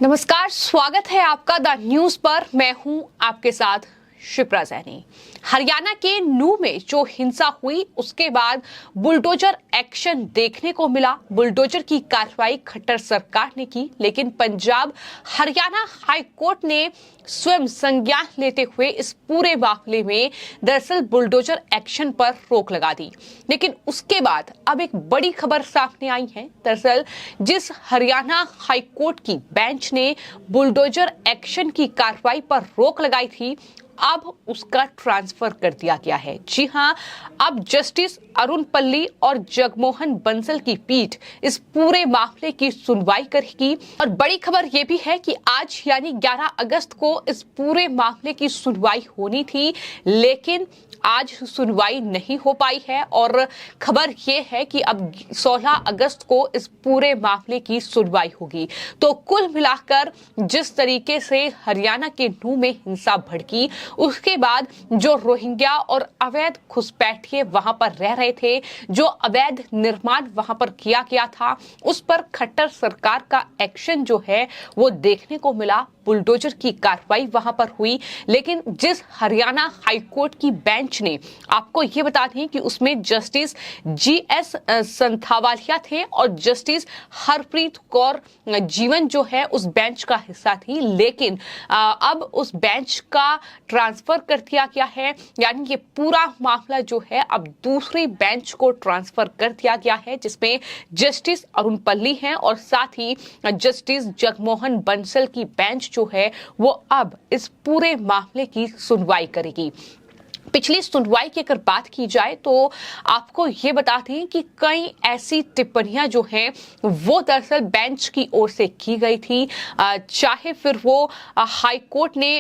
नमस्कार, स्वागत है आपका द न्यूज पर। मैं हूं आपके साथ शिप्रा सैनी। हरियाणा के नूह में जो हिंसा हुई उसके बाद बुलडोजर एक्शन देखने को मिला। बुलडोजर की कार्रवाई खट्टर सरकार ने की, लेकिन पंजाब हरियाणा हाई कोर्ट ने स्वयं संज्ञान लेते हुए इस पूरे मामले में दरअसल बुलडोजर एक्शन पर रोक लगा दी। लेकिन उसके बाद अब एक बड़ी खबर सामने आई है। दरअसल जिस हरियाणा हाई कोर्ट की बेंच ने बुलडोजर एक्शन की कार्रवाई पर रोक लगाई थी, अब उसका ट्रांसफर कर दिया गया है। जी हां, अब जस्टिस अरुण पल्ली और जगमोहन बंसल की पीठ इस पूरे मामले की सुनवाई करेगी। और बड़ी खबर यह भी है कि आज यानी 11 अगस्त को इस पूरे मामले की सुनवाई होनी थी, लेकिन आज सुनवाई नहीं हो पाई है। और खबर यह है कि अब 16 अगस्त को इस पूरे मामले की सुनवाई होगी। तो कुल मिलाकर जिस तरीके से हरियाणा के नूह में हिंसा भड़की, उसके बाद जो रोहिंग्या और अवैध घुसपैठिए वहां पर रह रहे थे, जो अवैध निर्माण वहां पर किया गया था, उस पर खट्टर सरकार का एक्शन जो है वो देखने को मिला। बुलडोजर की कार्रवाई वहां पर हुई, लेकिन जिस हरियाणा हाईकोर्ट की बेंच ने, आपको ये बता दें कि उसमें जस्टिस GS संथावालिया थे और जस्टिस हरप्रीत कौर जीवन जो है उस बेंच का हिस्सा थी, लेकिन अब उस बेंच का ट्रांसफर कर दिया गया है। यानी ये पूरा मामला जो है अब दूसरी बेंच को ट्रांसफर कर दिया गया है, जिसमें जस्टिस अरुण पल्ली हैं और साथ ही जस्टिस जगमोहन बंसल की बेंच जो है वो अब इस पूरे मामले की सुनवाई करेगी। पिछली सुनवाई की अगर बात की जाए तो आपको ये बता दें कि कई ऐसी टिप्पणियां जो हैं वो दरअसल बेंच की ओर से की गई थी। चाहे फिर वो हाई कोर्ट ने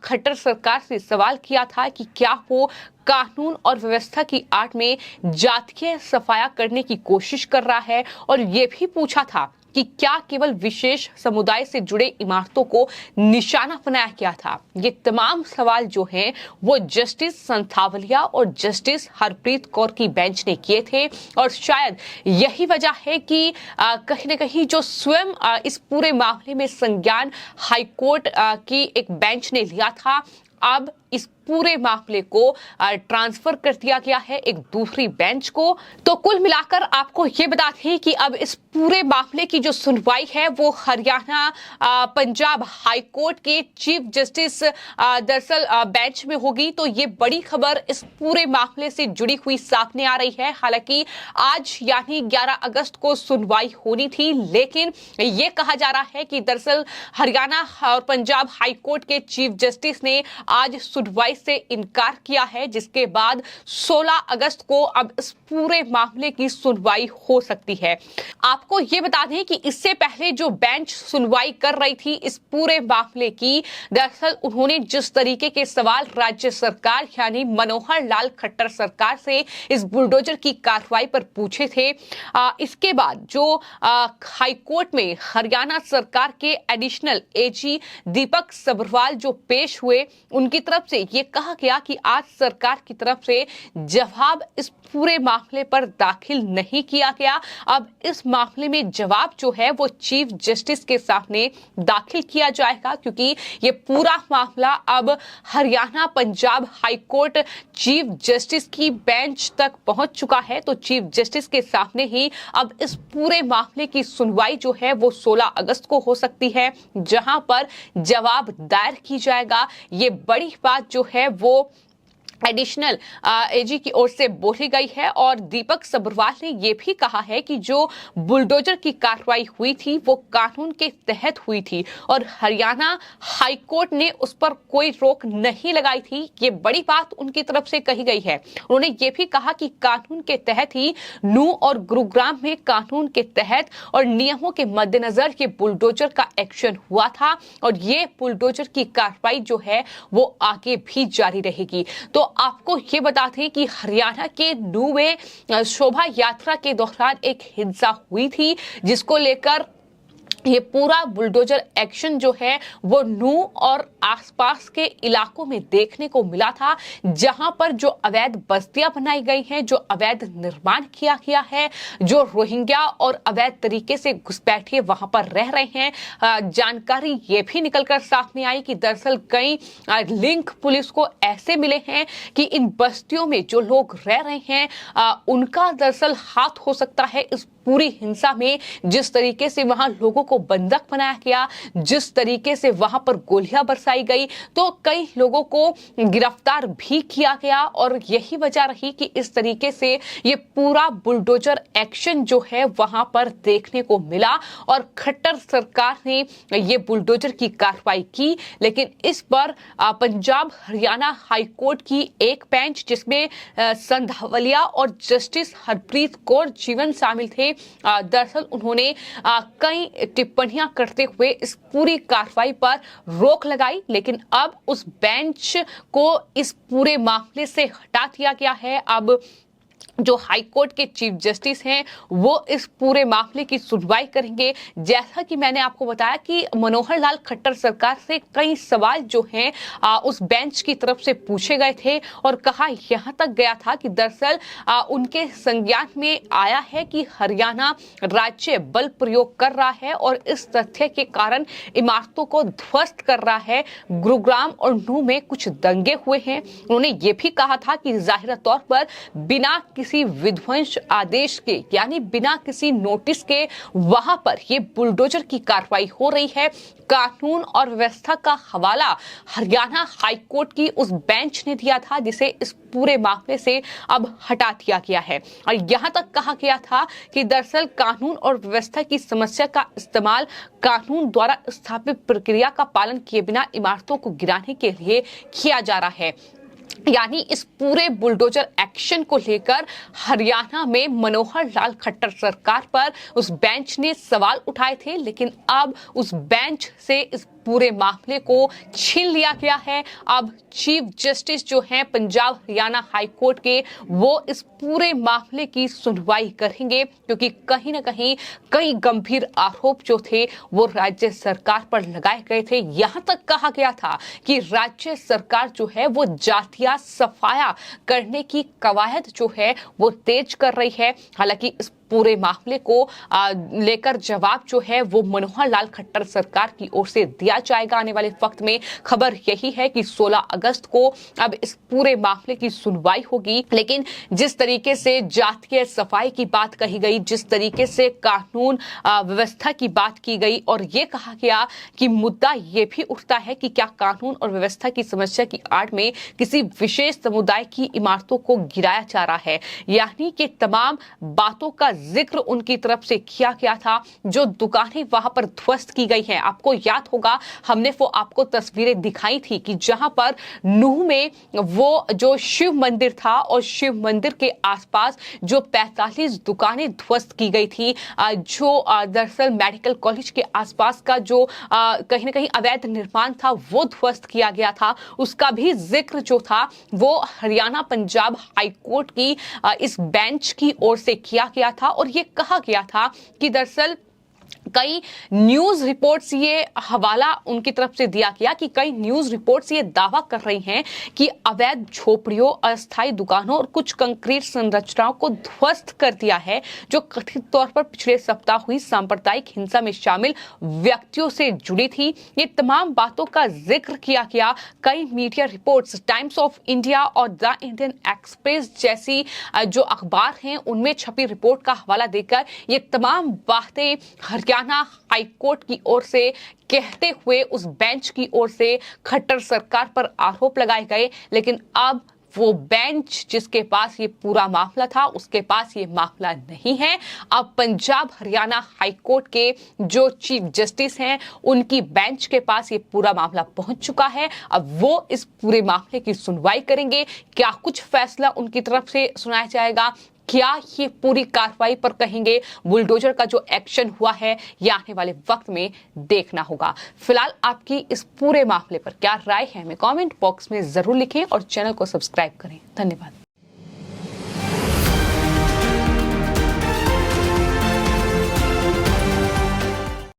खट्टर सरकार से सवाल किया था कि क्या वो कानून और व्यवस्था की आड़ में जातीय सफाया करने की कोशिश कर रहा है, और ये भी पूछा था कि क्या केवल विशेष समुदाय से जुड़े इमारतों को निशाना बनाया गया था। ये तमाम सवाल जो हैं वो जस्टिस संथावलिया और जस्टिस हरप्रीत कौर की बेंच ने किए थे। और शायद यही वजह है कि कहीं न कहीं जो स्वयं इस पूरे मामले में संज्ञान हाईकोर्ट की एक बेंच ने लिया था, अब इस पूरे मामले को ट्रांसफर कर दिया गया है एक दूसरी बेंच को। तो कुल मिलाकर आपको ये बता दें कि अब इस पूरे मामले की जो सुनवाई है वो हरियाणा पंजाब हाई कोर्ट के चीफ जस्टिस दरअसल बेंच में होगी। तो ये बड़ी खबर इस पूरे मामले से जुड़ी हुई सामने आ रही है। हालांकि आज यानी 11 अगस्त को सुनवाई होनी थी, लेकिन ये कहा जा रहा है कि दरअसल हरियाणा और पंजाब हाई कोर्ट के चीफ जस्टिस ने आज सुनवाई से इनकार किया है, जिसके बाद 16 अगस्त को अब इस पूरे मामले की सुनवाई हो सकती है। आपको यह बता दें कि इससे पहले जो बेंच सुनवाई कर रही थी इस पूरे मामले की, दरअसल उन्होंने जिस तरीके के सवाल राज्य सरकार यानी मनोहर लाल खट्टर सरकार से इस बुलडोजर की कार्रवाई पर पूछे थे, इसके बाद जो हाईकोर्ट में हरियाणा सरकार के एडिशनल AG दीपक सब्रवाल जो पेश हुए, उनकी तरफ से ये कहा गया कि आज सरकार की तरफ से जवाब इस पूरे मामले पर दाखिल नहीं किया गया। अब इस मामले में जवाब जो है वो चीफ जस्टिस के सामने दाखिल किया जाएगा, क्योंकि ये पूरा मामला अब Haryana Punjab high court chief justice की बेंच तक पहुंच चुका है। तो चीफ जस्टिस के सामने ही अब इस पूरे मामले की सुनवाई जो है वो 16 अगस्त को हो सकती है, जहां पर जवाब दायर की जाएगा। ये बड़ी बात जो है वो एडिशनल AG की ओर से बोली गई है। और दीपक सब्रवाल ने यह भी कहा है कि जो बुलडोजर की कार्रवाई हुई थी वो कानून के तहत हुई थी और हरियाणा हाईकोर्ट ने उस पर कोई रोक नहीं लगाई थी। ये बड़ी बात उनकी तरफ से कही गई है। उन्होंने ये भी कहा कि कानून के तहत ही नूह और गुरुग्राम में कानून के तहत और नियमों के मद्देनजर ये बुलडोजर का एक्शन हुआ था, और ये बुलडोजर की कार्रवाई जो है वो आगे भी जारी रहेगी। तो आपको ये बता दें कि हरियाणा के नूह में शोभा यात्रा के दौरान एक हिंसा हुई थी, जिसको लेकर ये पूरा बुलडोजर एक्शन जो है वो नू और आसपास के इलाकों में देखने को मिला था, जहां पर जो अवैध बस्तियां बनाई गई हैं, जो अवैध निर्माण किया गया है, जो रोहिंग्या और अवैध तरीके से घुसपैठिए वहां पर रह रहे हैं। जानकारी ये भी निकलकर सामने आई कि दरअसल कई लिंक पुलिस को ऐसे मिले हैं कि इन बस्तियों में जो लोग रह रहे हैं उनका दरअसल हाथ हो सकता है इस पूरी हिंसा में। जिस तरीके से वहां लोगों को बंधक बनाया गया, जिस तरीके से वहां पर गोलियां बरसाई गई, तो कई लोगों को गिरफ्तार भी किया गया। और यही वजह रही कि इस तरीके से ये पूरा बुलडोजर एक्शन जो है वहां पर देखने को मिला और खट्टर सरकार ने ये बुलडोजर की कार्रवाई की। लेकिन इस पर पंजाब हरियाणा हाई कोर्ट की एक बेंच, जिसमें संधावलिया और जस्टिस हरप्रीत कौर जीवन शामिल थे, दरअसल उन्होंने कई टिप्पणियां करते हुए इस पूरी कार्रवाई पर रोक लगाई। लेकिन अब उस बेंच को इस पूरे मामले से हटा दिया गया है। अब जो हाई कोर्ट के चीफ जस्टिस हैं वो इस पूरे मामले की सुनवाई करेंगे। जैसा कि मैंने आपको बताया कि मनोहर लाल खट्टर सरकार से कई सवाल जो हैं उस बेंच की तरफ से पूछे गए थे और कहा यहां तक गया था कि दरअसल उनके संज्ञान में आया है कि हरियाणा राज्य बल प्रयोग कर रहा है और इस तथ्य के कारण इमारतों को ध्वस्त कर रहा है। गुरुग्राम और नूह में कुछ दंगे हुए हैं। उन्होंने ये भी कहा था कि जाहिर तौर पर बिना किसी विध्वंस आदेश के, यानी बिना किसी नोटिस के वहां पर ये बुलडोजर की कार्रवाई हो रही है। कानून और व्यवस्था का हवाला हरियाणा हाई कोर्ट की उस बेंच ने दिया था, जिसे इस पूरे मामले से अब हटा दिया गया है। और यहां तक कहा गया था कि दरअसल कानून और व्यवस्था की समस्या का इस्तेमाल कानून द्वारा स्थापित प्रक्रिया का पालन किए बिना इमारतों को गिराने के लिए किया जा रहा है। यानी इस पूरे बुलडोजर एक्शन को लेकर हरियाणा में मनोहर लाल खट्टर सरकार पर उस बेंच ने सवाल उठाए थे, लेकिन अब उस बेंच से इस पूरे मामले को छीन लिया गया है। अब चीफ जस्टिस जो हैं पंजाब हरियाणा हाई कोर्ट के, वो इस पूरे मामले की सुनवाई करेंगे, क्योंकि कहीं ना कहीं कई गंभीर आरोप जो थे वो राज्य सरकार पर लगाए गए थे। यहां तक कहा गया था कि राज्य सरकार जो है वो जातिया सफाया करने की कवायद जो है वो तेज कर रही है। हालांकि इस पूरे मामले को लेकर जवाब जो है वो मनोहर लाल खट्टर सरकार की ओर से दिया जाएगा आने वाले वक्त में। खबर यही है कि 16 अगस्त को अब इस पूरे मामले की सुनवाई होगी। लेकिन जिस तरीके से जातीय सफाई की बात कही गई, जिस तरीके से कानून व्यवस्था की बात की गई और ये कहा गया कि मुद्दा ये भी उठता है कि क्या कानून और व्यवस्था की समस्या की आड़ में किसी विशेष समुदाय की इमारतों को गिराया जा रहा है, यानी कि तमाम बातों का जिक्र उनकी तरफ से किया गया था। जो दुकानें वहां पर ध्वस्त की गई हैं, आपको याद होगा हमने वो आपको तस्वीरें दिखाई थी कि जहां पर नूह में वो जो शिव मंदिर था और शिव मंदिर के आसपास जो 45 दुकानें ध्वस्त की गई थी, जो दरअसल मेडिकल कॉलेज के आसपास का जो कहीं ना कहीं अवैध निर्माण था वो ध्वस्त किया गया था, उसका भी जिक्र जो था वो हरियाणा पंजाब हाई कोर्ट की इस बेंच की ओर से किया गया था। और ये कहा गया था कि दरअसल कई न्यूज रिपोर्ट्स, ये हवाला उनकी तरफ से दिया गया कि कई न्यूज रिपोर्ट्स ये दावा कर रही हैं कि अवैध झोपड़ियों, अस्थायी दुकानों और कुछ कंक्रीट संरचनाओं को ध्वस्त कर दिया है, जो कथित तौर पर पिछले सप्ताह हुई सांप्रदायिक हिंसा में शामिल व्यक्तियों से जुड़ी थी। ये तमाम बातों का जिक्र किया गया। कई media reports, times of India और द इंडियन एक्सप्रेस जैसी जो अखबार हैं उनमें छपी रिपोर्ट का हवाला देकर ये तमाम बातें हरियाणा हाई कोर्ट की ओर से कहते हुए उस बेंच की ओर से खट्टर सरकार पर आरोप लगाए गए। लेकिन अब वो बेंच जिसके पास ये पूरा मामला था, उसके पास ये मामला नहीं है। अब पंजाब हरियाणा हाई कोर्ट के जो चीफ जस्टिस हैं उनकी बेंच के पास ये पूरा मामला पहुंच चुका है। अब वो इस पूरे मामले की सुनवाई करेंगे। क्या कुछ फैसला उनकी तरफ से सुनाया जाएगा, क्या ये पूरी कार्रवाई पर कहेंगे, बुलडोजर का जो एक्शन हुआ है ये आने वाले वक्त में देखना होगा। फिलहाल आपकी इस पूरे मामले पर क्या राय है हमें कमेंट बॉक्स में जरूर लिखें और चैनल को सब्सक्राइब करें। धन्यवाद।